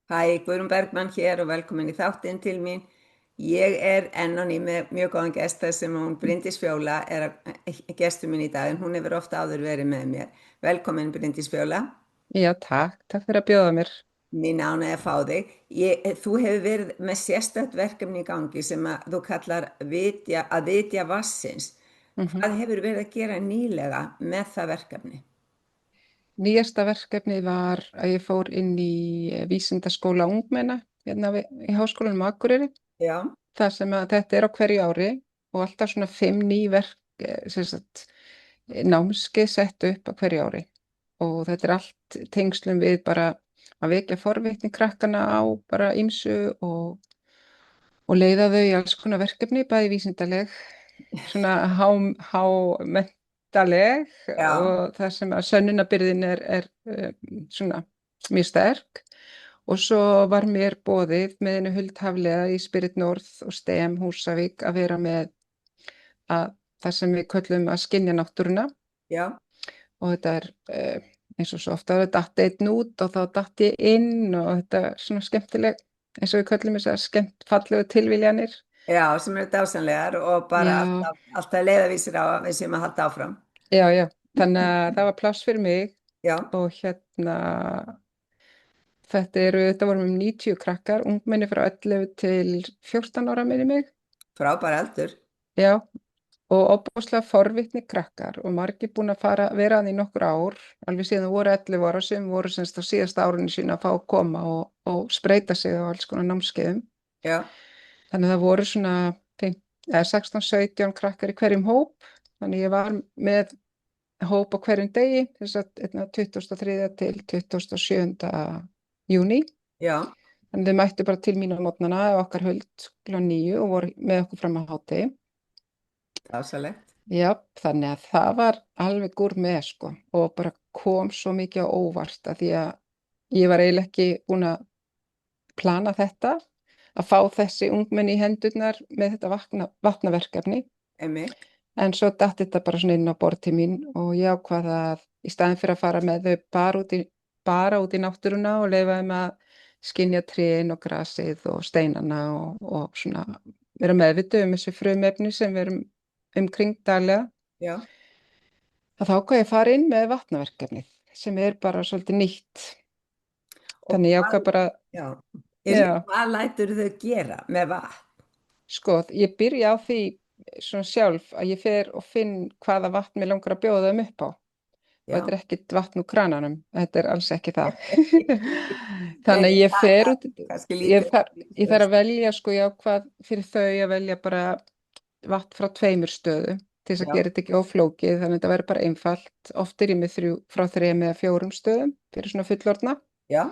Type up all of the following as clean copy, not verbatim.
Hæ, Guðrún Bergmann hér og velkomin í þáttinn til mín. Ég er enn á ný með mjög góðan gesta sem hún Bryndís Fjóla gestur minn í dag en hún hefur ofta áður verið með mér. Velkomin Bryndís Fjóla, Já, takk. Takk fyrir að bjóða mér. mín ánægði að fá þig. Þú hefur verið með sérstakt verkefni í gangi sem að þú kallar að vitja vassins. Mhm. Hvað hefur verið að gera nýlega með það verkefni? Nýjasta verkefnið var að ég fór inn í vísindaskóla ungmenna í Háskólanum á Akureyri. Já, Það sem að þetta er á hverju ári og alltaf svona 5 ný námskeið sett upp á hverju ári. Og þetta er allt tengslum við bara að vekja forvitni krakkana á bara ýmsu og leiða þau í alls konar verkefni, bæði vísindaleg svona hámenntaleg já, og það sem að sönnunarbyrðin er svona mjög sterk og svo var mér boðið með einu Huld Hafliða í Spirit North og STEM Húsavík að vera með að það sem við köllum að skynja náttúruna já, og þetta er eins og svo ofta það datt einn út og þá datt ég inn og þetta er svona skemmtileg eins og við köllum þess að skemmt fallegu tilviljanir. já, sem eru dásanlegar og bara Já, alltaf leiðavísir á að við séum að halda áfram. já, þannig að það var pláss fyrir mig Já, og þetta vorum 90 krakkar, ungmenni frá 11 til 14 ára minni mig, frábær aldur. já, og opbúslega forvitni krakkar og margir búin að vera að í nokkur ár, alveg síðan þau voru 11 ára sem voru semst á síðasta árunni sína að fá að koma og spreita sig á alls konar námskeiðum. Já, Þannig að það voru svona 16-17 krakkar í hverjum hóp, þannig ég var með hóp á hverjum degi, þess að 23. til 27. júní. já, Þannig þau mættu bara til mín á mótnana okkar Huld kl. 9 og voru með okkur fram á hádegi. dásalegt. Já, þannig að það var alveg gúr með sko og bara kom svo mikið á óvart að því að ég var eiginlega ekki búin að plana þetta, að fá þessi ungmenni í hendurnar með þetta vatnaverkefni. Einmitt. En svo datt þetta bara svona inn á borð til mín og ég ákvað að í staðinn fyrir að fara með þau bara út í náttúruna og leyfa þeim að skynja trén og grasið og steinana og svona vera meðvituð um þessi frumefni sem við erum umkring daglega. Já, Að þá ákvað ég að fara inn með vatnaverkefnið sem er bara svolítið nýtt. og Þannig ég hvað, ákvað bara, já, já, hvað lætur þau gera með vatn? sko, ég byrja á því svona sjálf að ég fer og finn hvaða vatn mig langar að bjóða þeim upp á. Og Já, þetta er ekkert vatn úr krananum, þetta er alls ekki það. nei, Þannig að nei, ég fer út, kannski lítið. ég þarf að velja sko jákvæð fyrir þau að velja bara vatn frá 2 stöðum til þess að Já, gera þetta ekki óflókið, þannig að þetta verður bara einfalt. Oft er ég með frá 3 eða 4 stöðum fyrir svona fullorðna já,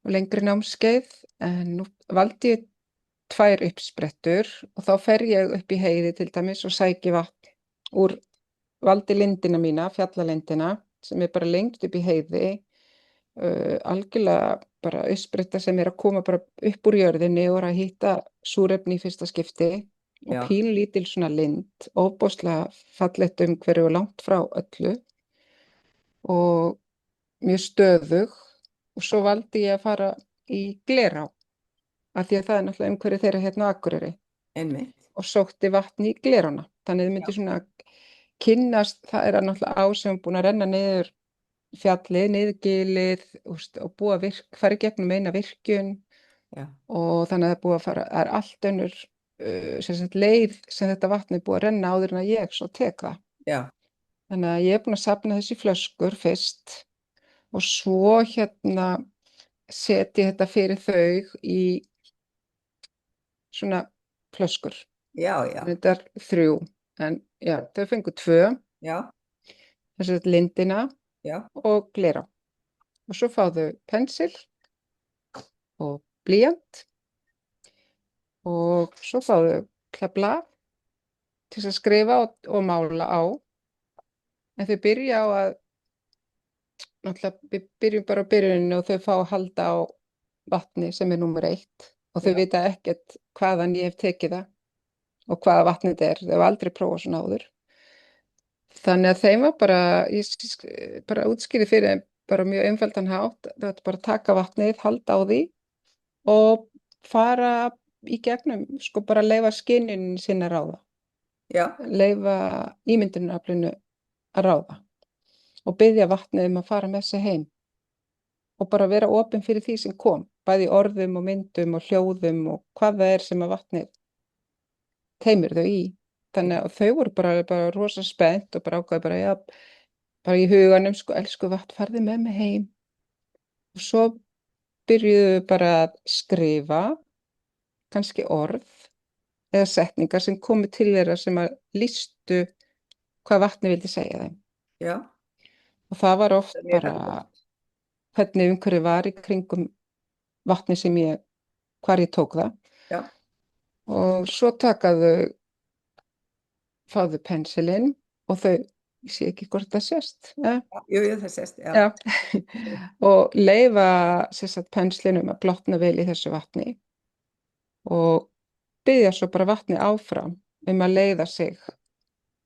og lengri námskeið, en nú valdi ég 2 uppsprettur og þá fer ég upp í heiði til dæmis og sæki vatn úr valdi lindina mína, fjallalindina, sem er bara lengst upp í heiði, algjörlega bara uppspretta sem er að koma bara upp úr jörðinni og er að hýta súrefni í fyrsta skipti og já, pínlítil svona lind, ofboðslega fallegt umhverfi og langt frá öllu og mjög stöðug og svo valdi ég að fara í Glerá af því að það er náttúrulega umhverfi þeirra hérna á Akureyri einmitt. og sótti vatn í Glerárna. Þannig þið Já, myndi svona kynnast, það er náttúrulega á sem búin að renna niður fjallið, niður gilið og búið að fara í gegnum eina virkjun já, og þannig að það er búið að fara, það er allt önnur sem sagt, leið sem þetta vatn er búið að renna áður en að ég svo tek það. já, Þannig að ég er búin að safna þessi flöskur fyrst og svo set ég þetta fyrir þau í svona flöskur. já, já, Þetta er 3, en já, þau fengu 2, já, þess að lindina já, og Glerá. Og svo fá þau pensil og blýant og svo fá þau blað til þess að skrifa og mála á. En þau byrja á að, náttúrulega, við byrjum bara á byrjuninu og þau fá að halda á vatni sem er númer 1 og þau já, vita ekkert hvaðan ég hef tekið það og hvaða vatnið þetta er. Þau hafa aldrei prófað svona áður. Þannig að þeim var bara, ég bara útskýrði fyrir þeim bara mjög einfaldan hátt. Þú ætti bara að taka vatnið, halda á því og fara í gegnum, sko bara leyfa skynjunin sinna að ráða, Já, leyfa ímyndunaraflinu að ráða og biðja vatnið um að fara með sig heim og bara vera opinn fyrir því sem kom, bæði í orðum og myndum og hljóðum og hvað það er sem að vatnið teymir þau í. Þannig að þau voru bara rosa spennt og bara ákveða bara, já, bara í huganum, sko, elsku vatn, farðu með mig heim. Og svo byrjuðu þau bara að skrifa, kannski orð eða setningar sem komu til þeirra sem að lýstu hvað vatni vildi segja þeim. já, Og það var oft það er mjög bara fallegt. hvernig umhverfið var í kringum vatni hvar ég tók það. Já, Og svo fáðu pensilinn og þau, ég sé ekki hvort það sést, ja, jú, jú, það sést, já, já, og leyfa penslinum að blotna vel í þessu vatni og biðja svo bara vatni áfram að leiða sig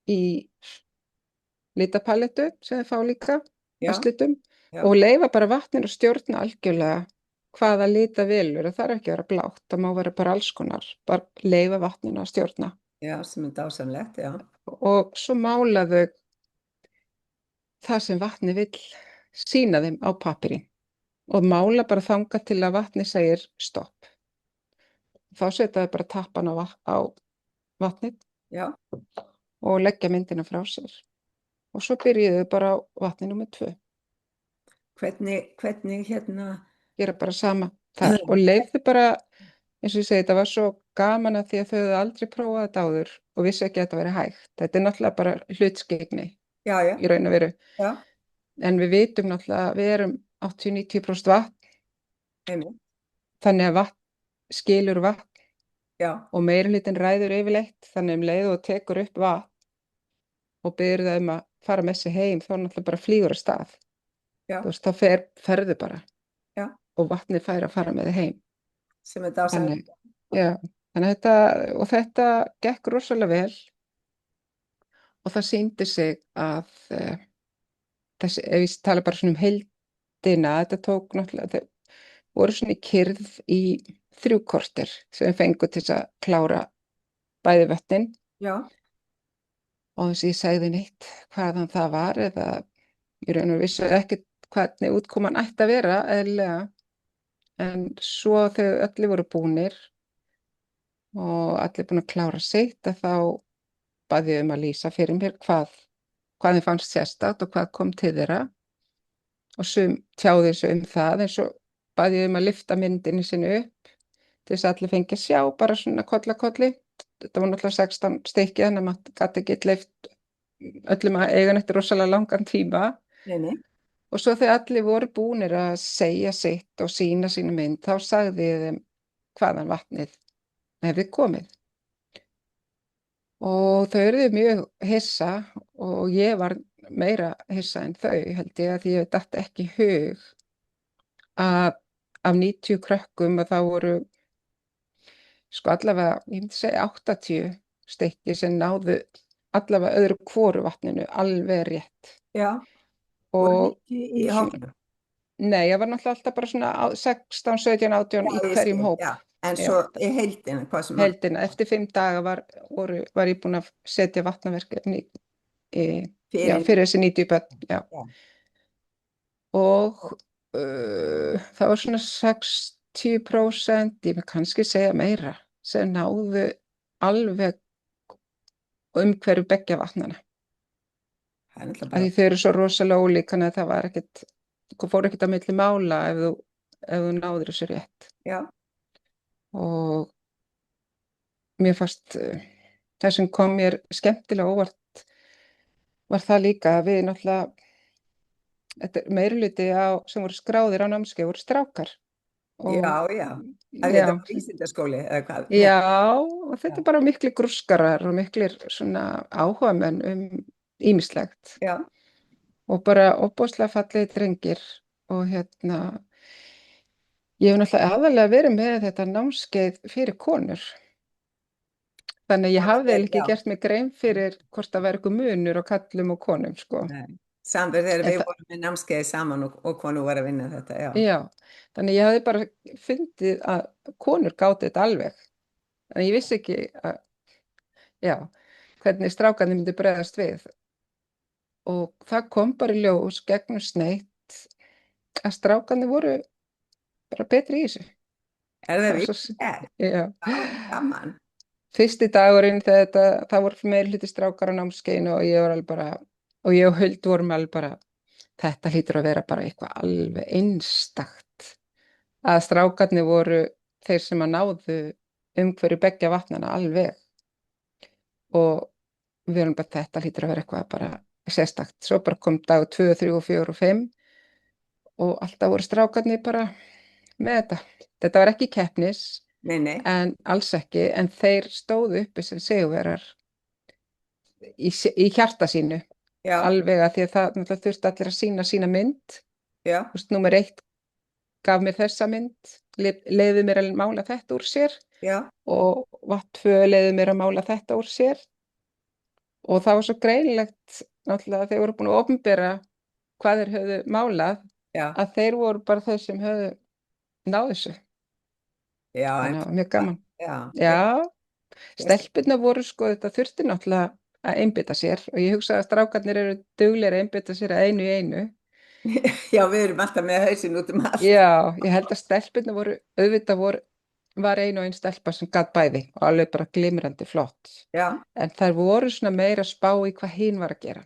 í litapalettu sem þau fá líka já, að slitum já, og leyfa bara vatninu að stjórna algjörlega hvaða lita velur. Það þarf ekki að vera blátt, það má vera bara alls konar, bara leyfa vatninu að stjórna. já, sem er dásamlegt, já, Og svo mála þau það sem vatni vill sýna þeim á pappírinn og mála bara þangað til að vatni segir stopp. Þá setja þau bara tappan á vatnið já. og leggja myndina frá sér. Og svo byrjuðu bara á vatni númer 2. Hvernig hérna, Gera bara sama þar og leyfðu bara, eins og ég segi, þetta var svo gaman að því að þau höfðu aldrei prófað þetta áður og vissi ekki að þetta væri hægt. Þetta er náttúrulega bara hlutskygni já, já, í raun og veru. já, En við vitum náttúrulega að við erum 80-90% vatn, einmitt, þannig að vatn skilur vatn já, og meirihlutinn ræður yfirleitt, þannig leið og tekur upp vatn og biður það að fara með sig heim, þá náttúrulega bara flýgur af stað. já, Þú veist, þá ferðu bara já, og vatnið fær að fara með þig heim. sem er dásamlegt. Þannig, já, þannig þetta gekk rosalega vel og það sýndi sig að þessi, ef ég tala bara svona heildina, þetta tók náttúrulega, þau voru svona í kyrrð í 3 korter sem við fengum til að klára bæði vötnin Já, og þess að ég segði neitt hvaðan það var eða ég raun og vissi ekkert hvernig útkoman ætti að vera eðlilega, en svo þegar allir voru búnir og allir búin að klára sitt að þá bað ég að lýsa fyrir mér hvað þeim fannst sérstakt og hvað kom til þeirra og sum tjáði þessu það, en svo bað ég að lyfta myndinni sinni upp til þess að allir fengi að sjá bara svona koll að kolli. Þetta var náttúrulega 16 stykki þannig að maður gat ekki leyft öllum að eiga eftir rosalega langan tíma. nei, Og svo þegar allir voru búnir að segja sitt og sýna sína mynd, þá sagði ég þeim hvaðan vatnið hefði komið. Og þau eruðu mjög hissa og ég var meira hissa en þau, held ég, að ég datt ekki í hug að af 90 krökkum að það voru sko allavega, ég myndi segja 80 stykki sem náðu allavega öðru hvoru vatninu alveg rétt. já, voru Og mikið í hópnum. nei, ég var náttúrulega alltaf bara svona 16, 17, 18 í Já, ég hverjum skil, hóp. já, en Já. svo í heildina, hvað sem að, Heildina, eftir 5 daga var ég búin að setja vatnaverkefni fyrir, fyrir þessi 90 börn. Já. Já. Og það var svona 60%, ég vil kannski segja meira, sem náðu alveg umhverju beggja vatnana. það er náttúrulega Af bara, því þau eru svo rosalega ólík, þannig að það var ekkert, fór ekkert á milli mála ef þú náður þessu rétt. já, Og mér fannst það sem kom mér skemmtilega óvart var það líka að við náttúrulega, þetta er meirihluti sem voru skráðir á námskeið voru strákar. Og, já, að já, þetta var vísindaskóli eða hvað, já, og þetta Já. er bara miklir grúskarar og miklir svona áhugamenn ýmislegt já, og bara ofboðslega fallegi drengir og ég hef náttúrulega aðalega verið með þetta námskeið fyrir konur. Þannig að ég hafði Námskeið, ekki já. gert mig grein fyrir hvort það væri eitthvað munur á kallum og konum, sko. Nei, Samverð þegar En við það, vorum með námskeiði saman og konu var að vinna þetta, já. já, þannig ég hafði bara fundið að konur gátu þetta alveg. En ég vissi ekki að, já, hvernig strákarnir myndi bregðast við. Og það kom bara í ljós gegnum sneitt að strákarnir voru bara betri í þessu. Er það Það var svo, vikið? já. Já, gaman. Fyrsti dagurinn þegar það voru meiri hluti strákar á námskeiðinu og ég var alveg bara, og ég og Huld vorum alveg bara, þetta hlýtur að vera bara eitthvað alveg einstakt. Að strákarnir voru þeir sem að náðu umhverju beggja vatnana alveg. Og við erum bara, þetta hlýtur að vera eitthvað bara sérstakt. Svo bara kom dag 2, 3, 4 og 5 og alltaf voru strákarnir bara með þetta. Þetta var ekki keppnis, Nei, nei, en alls ekki, en þeir stóðu uppi sem sigurvegarar í hjarta sínu, já, alveg að því að það náttúrulega þurfti allir að sína mynd. já, Þú veist, númer 1 gaf mér þessa mynd, leyfði mér að mála þetta úr sér já, og vatt 2 leyfði mér að mála þetta úr sér og það var svo greinilegt náttúrulega að þeir voru búin að opinbera hvað þeir höfðu málað, já, að þeir voru bara þeir sem höfðu náð þessu. já, en Þannig að það var mjög gaman. já, Já, stelpurnar voru sko, þetta þurfti náttúrulega að einbytta sér og ég hugsa að strákarnir eru duglegir að einbytta sér að einu í einu. já, við erum alltaf með hausinn út um allt. Já, ég held að stelpurnar voru, auðvitað var ein og ein stelpa sem gat bæði og alveg bara glimrandi flott. Já, En þær voru svona meira að spá í hvað hinn var að gera.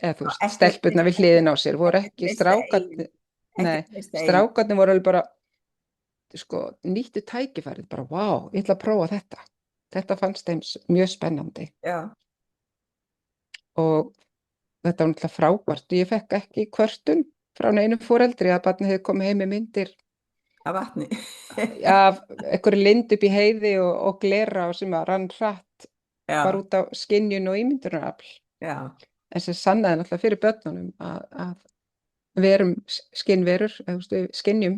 Eða þú veist, ekki, stelpurnar við hliðin á sér voru ekki treysta einu, strákarnir, ekki nei, treysta einu. strákarnir voru alveg bara, sko, nýttu tækifærið, bara, vá, ég ætla að prófa þetta. Þetta fannst þeim mjög spennandi Já, og þetta var náttúrulega frábært. Ég fekk ekki kvörtun frá neinum foreldri að barnið hefði komið heim með myndir af vatni. af einhverju lind upp í heiði og glera og sem að rann hratt bara Já, út á skynjun og ímyndunarafl. já, En sem sannaði náttúrulega fyrir börnunum að við erum skynverur, eða þú veist, við skynjum.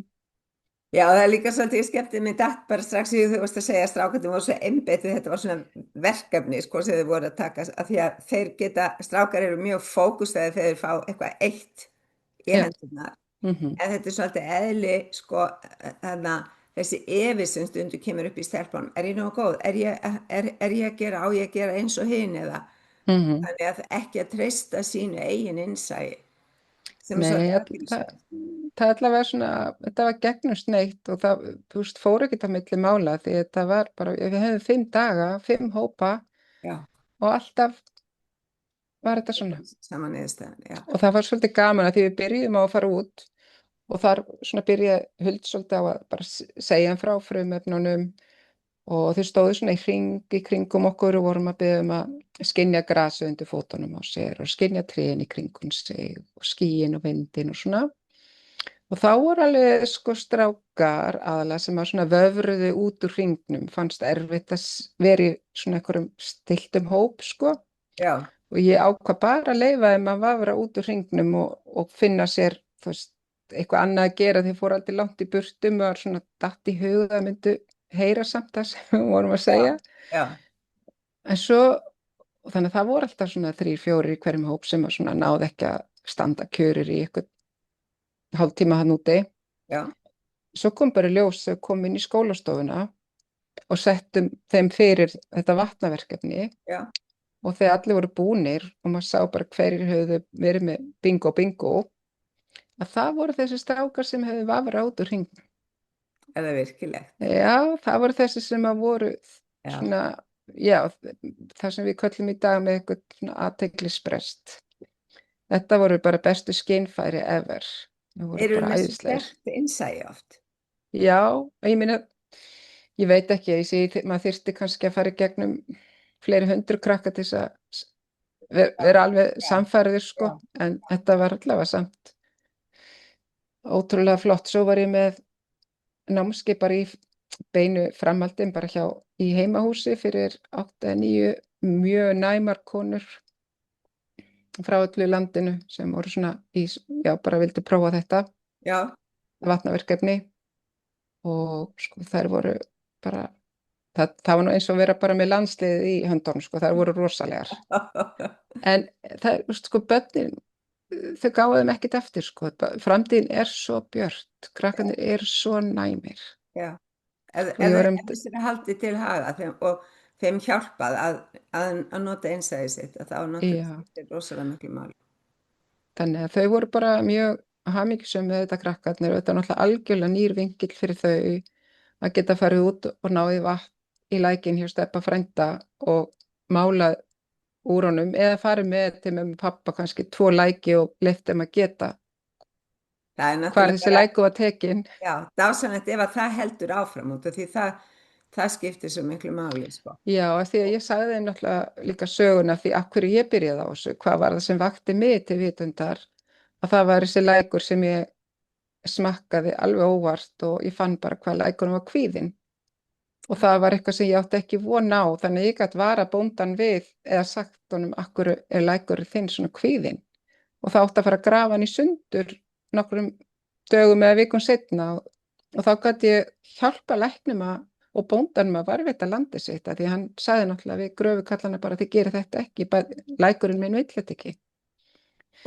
já, það er líka svolítið skemmtið með datt bara strax í þú veist að segja að strákarnir voru svo einbeitið, þetta var svona verkefni sko sem þeir voru að taka, af því að þeir geta, strákar eru mjög fókustaði þegar þeir fá eitthvað eitt í Já. hendurnar. Mhm. En þetta er svolítið eðli, sko, þannig að þessi efi sem stundum kemur upp í stelpunum, er ég nógu góð, er ég að gera, á ég að gera eins og hinn eða, Mhm. þannig að ekki að treysta sínu eigin innsæi, sem er Nei, svolítið það athyglisvert. það allavega svona, þetta var gegnumsneitt og það, þú veist, fór ekkert á milli mála því þetta var bara, við höfum 5 daga, 5 hópa Já, og alltaf var þetta svona. sama niðurstaðan, já, Og það var svolítið gaman að því við byrjuðum á að fara út og þar svona byrjaði Huld svolítið á að bara segja frá frumefnunum og þau stóðu svona í kringum okkur og vorum að biðja að skynja grasið undir fótunum á sér og skynja trén í kringum sig og skýin og vindin og svona. Og þá voru alveg sko strákar aðalega sem að svona vöfruðu út úr hringnum, fannst erfitt að vera í svona einhverjum stilltum hóp sko. já, Og ég ákvað bara að leyfa þeim að vafra út úr hringnum og finna sér, þú veist, eitthvað annað að gera. Þeir fóru aldrei langt í burtum og var svona datt í hug að myndu heyra samt það sem við vorum að segja. já, En svo, og þannig að það voru alltaf svona 3, 4 í hverjum hóp sem að svona náði ekki að standa kjörir í eitthvað hálftíma hann úti. já, Svo kom bara í ljós þau kom inn í skólastofuna og settum þeim fyrir þetta vatnaverkefni já, og þegar allir voru búnir og maður sá bara hverjir höfðu verið með bingo, að það voru þessi strákar sem höfðu vafrað út úr hringnum. er það virkilegt, Já, það voru þessi sem að voru já, svona, já, það sem við köllum í dag með eitthvað svona athyglisbrest. Þetta voru bara bestu skynfæri ever. Það voru eru bara með svo æðislegir. sterkt innsæi oft, Já, ég meina, ég veit ekki, ég segi, maður þyrfti kannski að fara í gegnum fleiri 100 krakka til þess að vera alveg sannfærður sko, en þetta var allavega samt ótrúlega flott. Svo var ég með námskeið bara í beinu framhaldi bara í heimahúsi fyrir 8 eða 9 mjög næmar konur frá öllu landinu sem voru svona já, bara vildu prófa þetta já, vatnaverkefni og sko þær voru bara það var nú eins og vera bara með landsliðið í höndunum, sko, þær voru rosalegar. En það, sko, börnin, þau gáðu þeim ekkert eftir, sko. Framtíðin er svo björt, krakkarnir eru svo næmir. Já, ef Og ég var þessu er haldið til haga og þeim hjálpað að nota einsæði sitt, að þá náttúrulega já, skiptir rosalega miklu máli. þannig að þau voru bara mjög hamingjusöm með þetta krakkarnir og þetta er náttúrulega algjörlega nýr vinkill fyrir þau að geta farið út og náði vatn í lækinn hjá Stebba frænda og málað úr honum eða farið með til mömmu og pappa kannski 2 læki og leyft þeim að geta Það er hvar náttúrulega þessi lækur var tekin. já, dásanlegt ef að það heldur áfram út og því það skiptir svo miklu máli, sko. Já, af því að ég sagði þeim náttúrulega líka söguna því af hverju ég byrjaði á þessu, hvað var það sem vakti mig til vitundar að það var þessi lækur sem ég smakkaði alveg óvart og ég fann bara hvað lækurinn var kvíðinn og það var eitthvað sem ég átti ekki von á þannig að ég gæti vara bóndan við eða sagt honum af hverju er lækurinn þinn svona kvíðinn og það átti að fara að grafa hann í sundur nokkrum dögum eða vikum seinna og þá gæti ég hjálpa læknum og bóndanum að varðveita landið sitt að því hann sagði náttúrulega við gröfukallana bara þið gerir þetta ekki, lækurinn minn vill þetta ekki.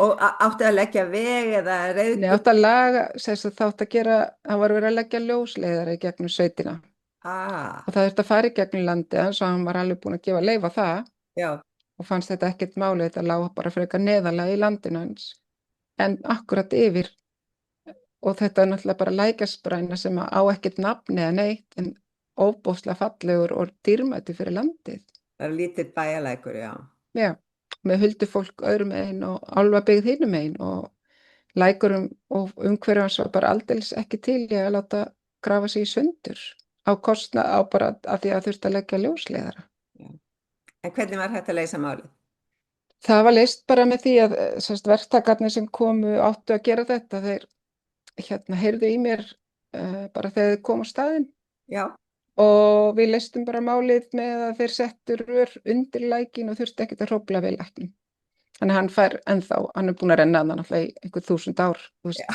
Og átti að leggja veg eða reiðgötu? Nei, átti að laga, það átti að gera, hann var verið að leggja ljósleiðara í gegnum sveitina og það þurfti að fara í gegnum landið eins og hann var alveg búinn að gefa leyfa það Já. og fannst þetta ekkert máli, þetta lág bara frekar neðarlega í landinu hans en akkurat yfir og þetta er náttúrulega bara lækjarspræna sem á ekkert nafn eða neitt en ofboðslega fallegur og dýrmætur fyrir landið. Það er lítill bæjarlækur, já. Já, með huldufólk öðrum megin og álfabyggð hinum megin og lækurum og umhverju hans var bara aldeilis ekki til í að láta grafa sig í sundur á kostnað á bara að því að þurfti að leggja ljósleiðara. Já. En hvernig var þetta að leysa málið? Það var leyst bara með því að verktakarnir sem komu áttu að gera þetta, þeir heyrðu í mér bara þegar þeir komu á staðinn. Já. Og við leystum bara málið með að þeir settu rör undir lækinn og þurfti ekkert að hrófla við læknum. Þannig að hann fær ennþá, hann er búinn að renna hann alltaf í einhver 1000 ár. Já.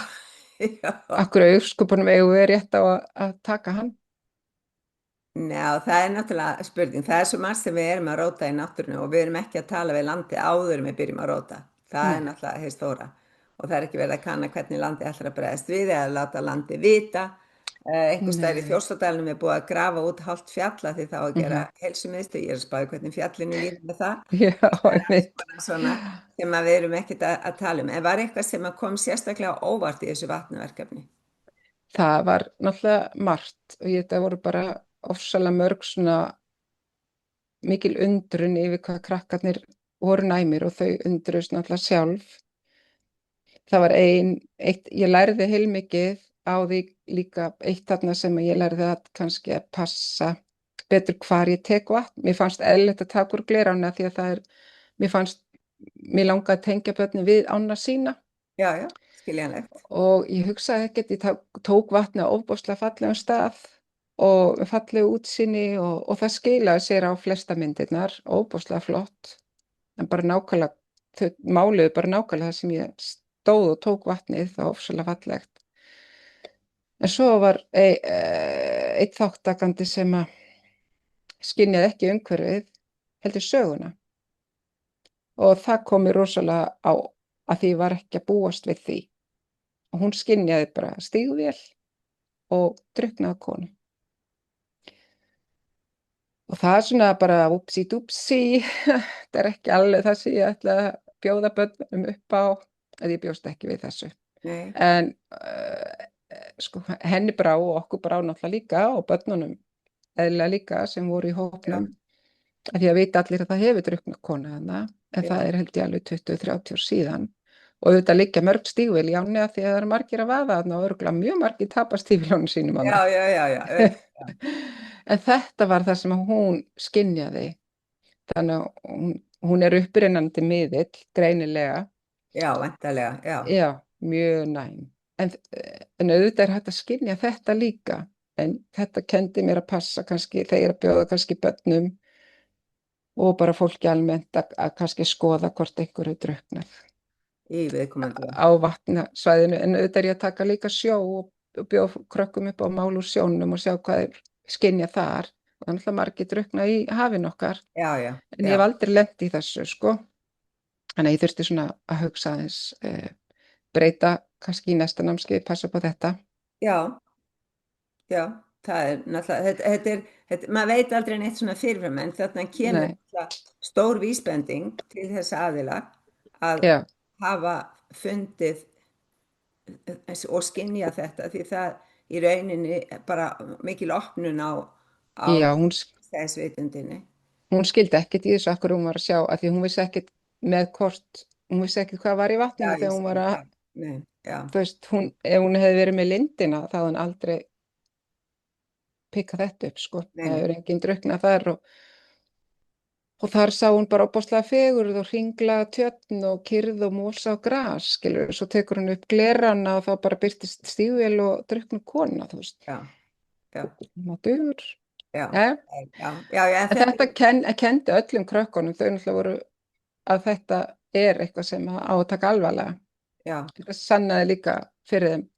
Já. Akkur auðskupunum eigum við rétt á að taka hann. Já, það er náttúrulega spurning. Það er svo margt sem við erum að róta í náttúrunni og við erum ekki að tala við landi áður en við byrjum að róta. Það er náttúrulega hið stóra og það er ekki verið að kanna hvernig landi ætlar að bregðast við eða láta landi vita. Einhvers staðar í Þjórsárdalnum er búið að grafa út hálft fjalla því þá að gera heilsumiðstöð, ég er að spáði hvernig fjallinu líður með það. Já, einmitt. Svona sem að við erum ekkert að tala um. En var eitthvað sem að kom sérstaklega óvart í þessu vatnaverkefni? Það var náttúrulega margt og þetta voru bara ofsalega mörg svona mikil undrun yfir hvað krakkarnir voru næmir og þau undruðust náttúrulega sjálf. Það var ég lærði heilmikið á því líka eitt þarna sem ég lærði að kannski að passa betur hvar ég tek vatn. Mér fannst eðlilegt að taka úr glerána því að mér langaði að tengja börnin við ána sína. Já, já, skiljanlegt. Og ég hugsaði ekkert, ég tók vatni á ofboðslega fallegum stað og fallegu útsýni og það skilaði sér á flesta myndirnar, ofboðslega flott. En bara nákvæmlega, þau máluðu bara nákvæmlega það sem ég stóð og tók vatnið, það var ofsalega fallegt. En svo var einn þáttakandi sem að skynjaði ekki umhverfið, heldur söguna. Og það kom mér rosalega á að því ég var ekki að búast við því. Og hún skynjaði bara stígvél og drukknaði konu. Og það er svona bara upsi-dupsi, þetta er ekki alveg það sem ég ætla að bjóða börnum upp á, að ég bjóst ekki við þessu. Nei. En sko, henni brá og okkur brá náttúrulega líka og börnunum eðlilega líka sem voru í hópnum af því að vita allir að það hefur drukknað kona þarna en það er held ég alveg 20-30 ár síðan og auðvitað liggja mörg stígvél í ánni af því að það eru margir að vaða þarna og örugglega mjög margir tapa stígvélunum sínum á það. Já. En þetta var það sem hún skynjaði þannig að hún er upprennandi miðill greinilega. Já, væntanlega, já. Já, mjög næm. En auðvitað er hægt að skynja þetta líka, en þetta kenndi mér að passa kannski þegar að bjóða kannski börnum og bara fólki almennt að kannski skoða hvort einhver er drukknað Í viðkomandi. á vatnasvæðinu, en auðvitað er ég að taka líka sjó og bjóða krökkum upp á mál úr sjónum og sjá hvað er skynja þar Það er náttúrulega margir drukkna í hafinu okkar, Já, já, en ég já, hef aldrei lent í þessu, sko. Þannig að ég þurfti svona að hugsa aðeins, breyta kannski í næsta námskeið, passa upp á þetta. já, já, það er náttúrulega, maður veit aldrei neitt svona fyrirfram en þarna kemur Nei, náttúrulega stór vísbending til þess aðila að já, hafa fundið og skynja þetta því það í rauninni bara mikil opnun á já, þessvitundinni. hún skildi ekkert í þessu akkur hún var að sjá, af því hún vissi ekkert með hvort, hún vissi ekkert hvað var í Já, vatninu ég þegar hún var skil, að, já, nei, já, þú veist, ef hún hefði verið með lindina, þá hefði hún aldrei pikkað þetta upp, sko. nei, Það nei, hefur enginn drukknað þar og þar sá hún bara opaslega fegurð og hringlaga tjörn og kyrrð og mosa og gras, skilur. Svo tekur hún upp glerana og þá bara birtist stígvél og drukknu kona, þú veist. já, já, Maður. já, Ja. já, já, já, En þetta kendi öllum krökkunum, þau náttúrulega voru að þetta er eitthvað sem á að taka alvarlega. já, Þetta sannaði líka fyrir þeim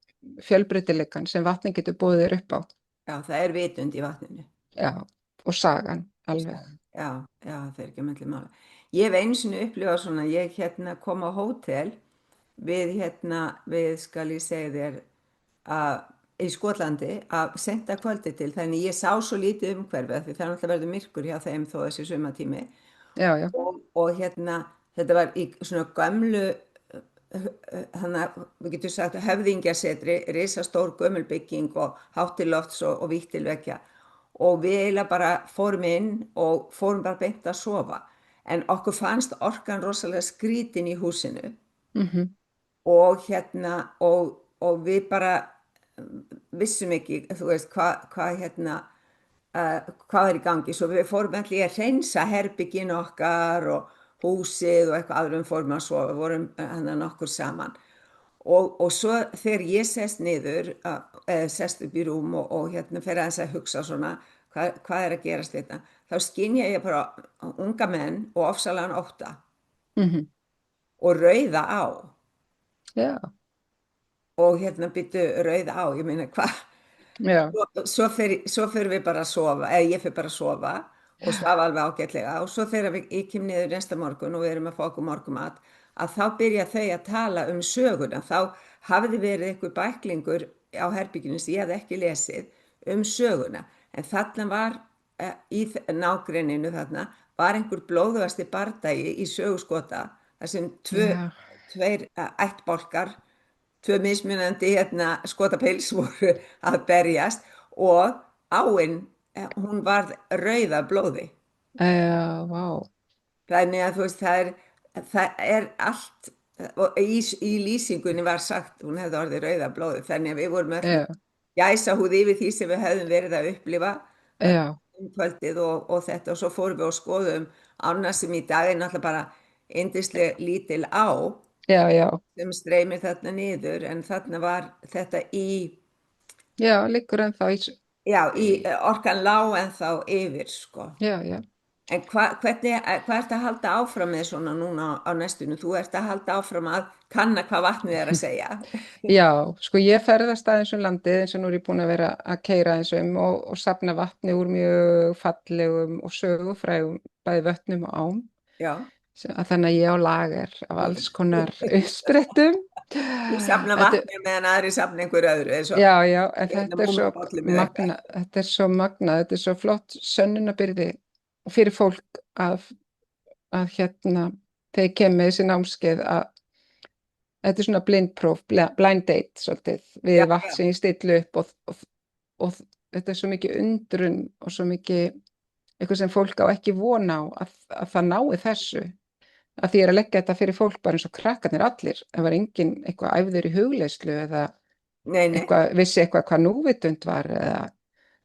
fjölbreytileikann sem vatni getur boðið þér upp á. já, það er vitund í vatninu. Já, og sagan alveg. Já, já, það er ekki að myndli mála. Ég hef einu sinni upplifað svona, ég kom á hótel við skal ég segja þér í Skotlandi að senda kvöldi til, þannig ég sá svo lítið umhverfið því það er náttúrulega verður myrkur hjá þeim þó þessi sumatími Já, já, og þetta var í svona gömlu þannig að við getum sagt höfðingjasetri, risastór gömul bygging og háttilofts og vígtilveggja og við eiginlega bara fórum inn og fórum bara beint að sofa en okkur fannst orkan rosalega skrítin í húsinu mhm, og og við bara vissum ekki, þú veist, hvað er í gangi, svo við fórum allir að hreinsa herbyggin okkar og húsið og eitthvað aðrum fórum að sofa, við vorum hann nokkur saman og svo þegar ég sest niður, sest upp í rúm og fer aðeins að hugsa svona, hvað er að gerast þetta, þá skynja ég bara unga menn og ofsalega ótta mhm, og rauða á já, og byttu rauða á, ég meina hvað já, svo fyrir við bara að sofa, eða ég fyrir bara að sofa og svafa alveg ágætlega og svo þegar ég kem niður næsta morgun og við erum að fá okkur morgumat að þá byrja þau að tala um söguna, þá hafði verið einhver bæklingur á herbygginu sem ég hefði ekki lesið um söguna en þarna var í nágrenninu þarna var einhver blóðugasti bardagi í söguskota þar sem já, tveir ættbálkar tvö mismunandi skotapils voru að berjast og áin, hún varð rauð af blóði. já, vá, Þannig að þú veist, það er allt, og í lýsingunni var sagt, hún hefði orðið rauð af blóði, þannig að við vorum öll já, gæsahúð yfir því sem við höfðum verið að upplifa já, kvöldið og þetta og svo fórum við og skoðum ána sem í dag er náttúrulega bara yndislega lítil á já, sem streymir þarna niður en þarna var þetta já, liggur ennþá orkan lá en þá yfir sko. já, já. En hvað ertu að halda áfram með svona núna á næstunum? Þú ert að halda áfram að kanna hvað vatnið er að segja. Já, sko ég ferðast aðeins um landið eins og nú er ég búin að vera að keyra eins og safna vatni úr mjög fallegum og sögufrægum bæði vötnum og ám. Já, Að þannig að ég á lager af alls konar uppsprettum. þú safna vatni meðan aðri safna einhver öðru. Já, en þetta er svo múmubállum eða eitthvað. magna, þetta er svo flott sönnunarbyrði fyrir fólk að þegar ég kem með þessi námskeið að þetta er svona blindpróf, blind date svolítið, við Já, vatn sem ég stillu upp og þetta er svo mikið undrun og svo mikið eitthvað sem fólk á ekki von á að það nái þessu. Að því ég er að leggja þetta fyrir fólk bara eins og krakkarnir allir. Það var enginn eitthvað æfður í hugleiðslu eða nei, vissi eitthvað hvað núvitund var eða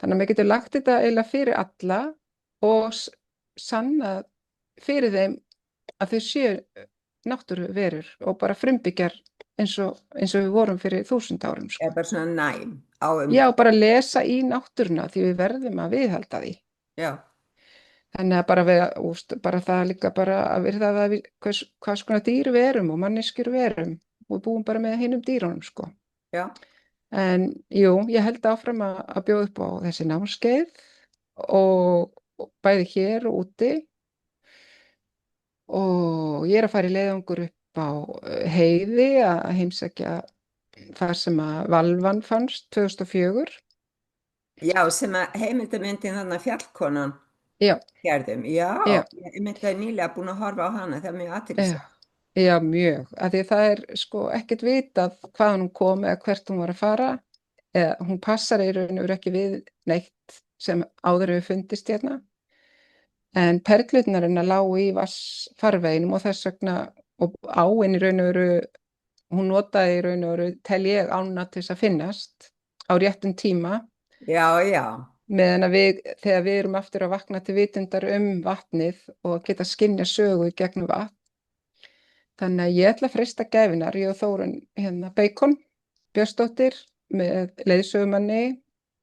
þannig að maður getur lagt þetta eiginlega fyrir alla og sanna fyrir þeim að þau séu náttúruverur og bara frumbyggjar eins og við vorum fyrir 1000 árum sko. er bara svona næm á Já, bara lesa í náttúruna því við verðum að viðhalda því. Já, Þannig að bara það líka bara að virða það hvað skona dýr við erum og manneskjur við erum og við búum bara með hinum dýrunum sko. já, En jú, ég held áfram að bjóða upp á þessi námskeið og bæði hér og úti og ég er að fara í leiðangur upp á Heiði að heimsækja þar sem að valvan fannst 2004. Já, sem að heimildamyndin þannig að Fjallkonan Já, gerðum. Já, já, ég myndi að nýlega búin að horfa á hana, það er mjög já, athyglisvert. já, mjög. Af því það er sko ekkert vitað hvaðan hún kom eða hvert hún var að fara. Eða hún passar í raun og veru ekki við neitt sem áður hefur fundist hérna. En perlurnar hennar lágu í vatnsfarveginum og þess vegna og áin í raun og veru, hún notaði í raun og veru, tel ég ána til þess að finnast á réttum tíma Já, já, meðan að þegar við erum aftur að vakna til vitundar vatnið og geta skynja sögu í gegnum vatn. Þannig að ég ætla að freista gæfinnar, ég og Þórunn hérna Bacon, Björnsdóttir með leiðsögumanni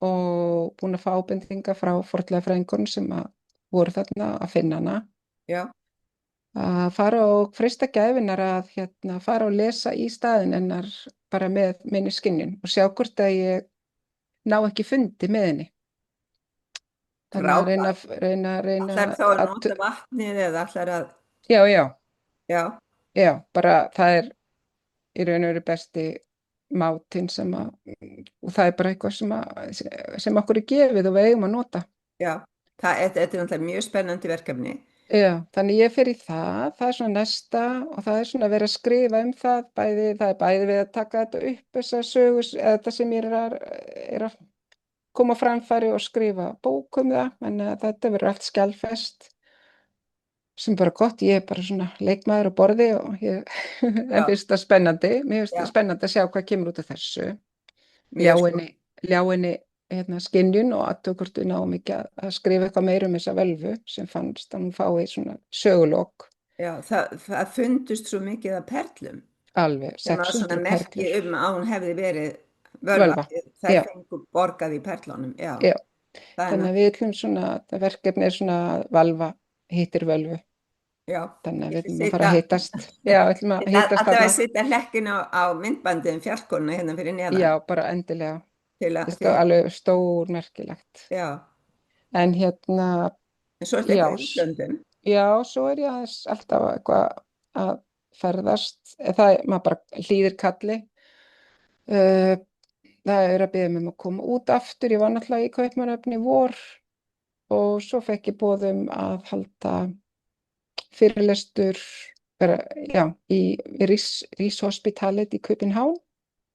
og búin að fá ábendingar frá fornleifafræðingunum sem að voru þarna að finna hana. já, Að fara og freista gæfinnar að hérna, fara og lesa í staðinn hennar bara með minni skynjun og sjá hvort að ég ná ekki fundi með henni. Þannig að frábært. reyna Ætlar þá að að, nota vatnið eða ætlar að, já, já, já, já, bara það er í raun og veru besti mátinn og það er bara eitthvað sem okkur er gefið og við eigum að nota. já, þetta er náttúrulega mjög spennandi verkefni. Já, þannig ég fer í það er svona næsta og það er svona að vera að skrifa um það, það er bæði við að taka þetta upp, þessa sögus, eða þetta sem ég er að koma á framfæri og skrifa bók um það, en þetta verður allt skjalfest, sem bara gott, ég er bara svona leikmaður á borði og en Já, finnst það spennandi, mér finnst það já, spennandi að sjá hvað kemur út af þessu, ljá mjög svo. henni hérna, skynjun og aðtöku hvort við náum ekki að skrifa eitthvað meira um þessa völvu sem fannst að hún fái svona sögulok, Já, það fundust svo mikið af perlum alveg sem var svona 600 merki perlur, að hún hefði verið völva. völva, Þær já, fengu borgað í perlunum. Já, já, það er þannig að við ætlum svona, það verkefni er svona valva hittir völvu, já, þannig að ég við ætla að ætlum að fara að hittast, já, við ætlum að hittast alltaf að þarna, setja hlekkin á myndbandið um Fjallkonuna hérna fyrir neðan já, bara endilega, til að, alveg stór merkilegt, já, en hérna, en svo er já, eitthvað í útlöndum. já, svo er ég aðeins alltaf eitthvað að ferðast, maður bara hlýðir kalli, uh, það er að biðja mig um að koma út aftur, ég var náttúrulega í Kaupmannahöfn í vor og svo fekk ég boð að halda fyrirlestur já, í Rís Hospitalet í Kaupinhán.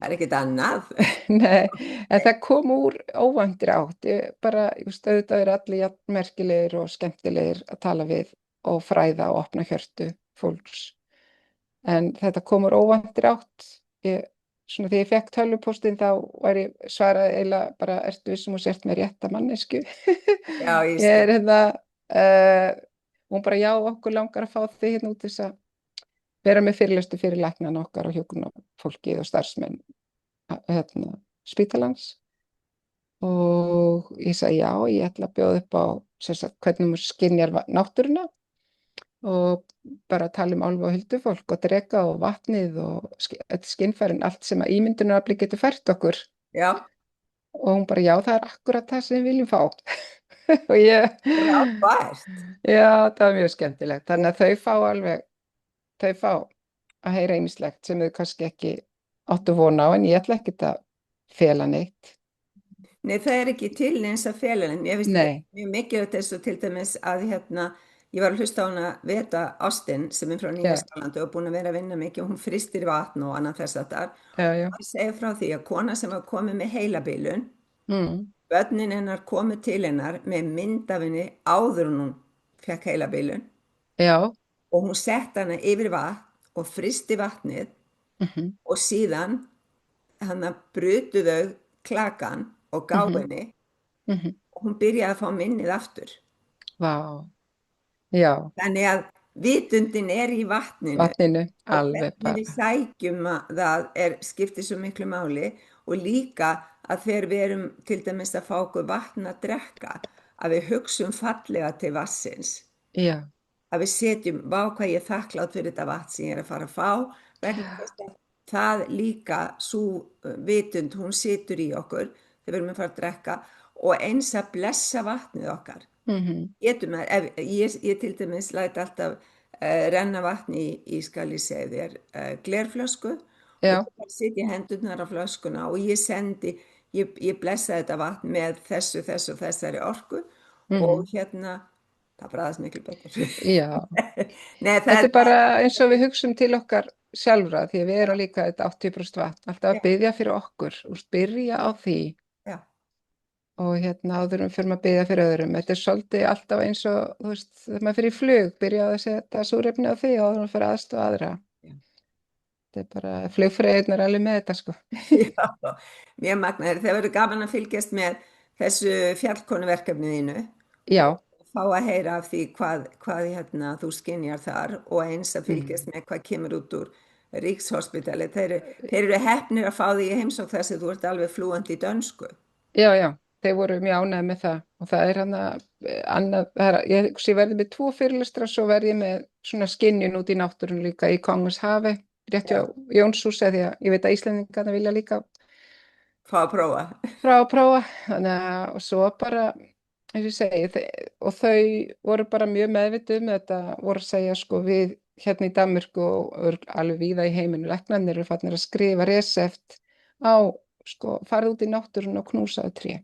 Það er ekkert annað. Nei, en það kom úr óvæntri átt. Auðvitað eru allir jafn merkilegir og skemmtilegir að tala við og fræða og opna hjörtu fólks. En þetta kom úr óvæntri átt. Svona þegar ég fekk tölvupóstinn þá svaraði eiginlega bara, ertu vissum og sért með rétta mannesku? Já, ég Ég skil. hérna, hún bara, já, okkur langar að fá þig hérna út þess að vera með fyrirlestu fyrir læknana okkar og hjúkrunarfólkið og starfsmenn hérna, spítalans og ég sagði já, ég ætla að bjóða upp á hvernig maður skynjar náttúruna og bara tala um álfa og huldufólk og dreka og vatnið og skynfærin, allt sem að ímyndunarafli getur fært okkur Já, og hún bara, já, það er akkurat það sem við viljum fá og ég frábært. já, það var mjög skemmtilegt þannig að þau fá að heyra ýmislegt sem þau kannski ekki áttu vona á en ég ætla ekki að fela neitt. Nei, það er ekki til eins að fela en ég finnst Nei, mjög mikilvægt þessu til dæmis að hérna, ég var að hlusta á hana Veta Ástin sem er frá já, Nýja-Sjálandi og búin að vera að vinna mikið og hún fristir vatn og annað þess að þar. já, Ég segja frá því að kona sem var komið með heilabilun, mm, börnin hennar komið til hennar með mynd af henni áður en hún fekk heilabilun já, og hún sett hana yfir vatn og fristi vatnið og síðan hann brutu þau klakan og gáfu henni og hún byrjaði að fá minnið aftur. vá, já, Þannig að vitundin er í vatninu vatninu, og alveg hvernig við sækjum það skiptir svo miklu máli og líka að þegar við erum til dæmis að fá okkur vatn að drekka, að við hugsum fallega til vatnsins, já, að við setjum, vá hvað ég er þakklátt fyrir þetta vatn sem ég er að fara að fá, vegna þess að það líka, svo vitund, hún situr í okkur þegar við erum að fara að drekka og eins að blessa vatnið okkar. Mhm. Getum að, ég til dæmis læt alltaf renna vatni í skal ég segja þér, glerflösku og Já. bara setja hendurnar á flöskuna og ég blessa þetta vatn með þessari orku og Mhm. hérna, það bræðast miklu betur. Já. Nei, Þetta er bara eins og við hugsum til okkar sjálfra því að við erum líka þetta 80% vatn. Alltaf já, að biðja fyrir okkur, byrja á því já, og áður en fyrir maður að biðja fyrir öðrum. Þetta er svolítið alltaf eins og, þegar maður fyrir í flug, byrja að setja súrefni á því áður en maður fyrir aðstoð aðra. já. Þetta er bara, flugfreyðin er alveg með þetta, sko. Já, mjög magnaður. Það verður gaman að fylgjast með þessu fjallkonuverkefni þínu Já. og fá að heyra af því hvað hérna, þú skynjar þar og eins að fylgjast Mm. með hvað kemur út úr Ríkshospitali. Þeir eru heppnir að fá því í heimsókn þess að þú ert alveg flúandi í dönsku. Já, já, þeir voru mjög ánægð með það og það er hann að annað, ég verði með 2 fyrirlestra svo verði ég með svona skynjun út í náttúrun líka í Kongens hafi, rétt hjá Já, Jónshúsi því að ég veit að Íslendingarnir vilja líka fá að prófa. frá að prófa, þannig að og svo bara, eins og ég segi, og þau voru bara mjög meðvituð með þetta, voru að segja sko við hérna í Danmörku og alveg víða í heiminu, læknarnir eru farnir að skrifa reseft á, sko, farið út í náttúrun og knúsaðu tré.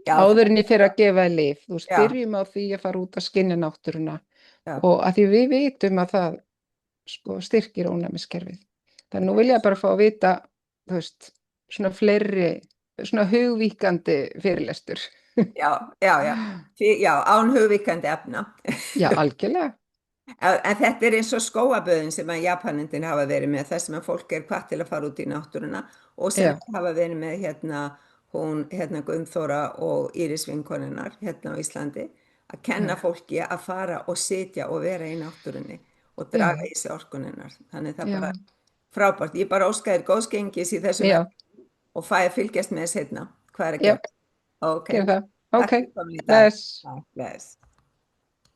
Já, Áður en ég fer að gefa þér lyf, já, byrjum á því að fara út að skynja náttúruna já, og að því við vitum að það sko styrkir ónæmiskerfið. Þannig nú vil ég bara fá að vita, svona fleiri, svona hugvíkandi fyrirlestur. já, já, já, já, án hugvíkandi efna. Já, algjörlega. En þetta er eins og skóaböðin sem að Japanindin hafa verið með, þess að fólk er hvatt til að fara út í náttúruna og sem Já, hafa verið með hérna Gunnþóra og Íris vinkonunnar hérna á Íslandi, að kenna já, fólki að fara og sitja og vera í náttúrunni og draga já, í sig orkununnar. Þannig það er já, bara frábært. Ég bara óska þér góðsgengis í þessu já, verð og fæ að fylgjast með seinna. Hvað er að já, gera? Ok, gerum það. Ok, takk fyrir komin í dag. bless. Takk, bless.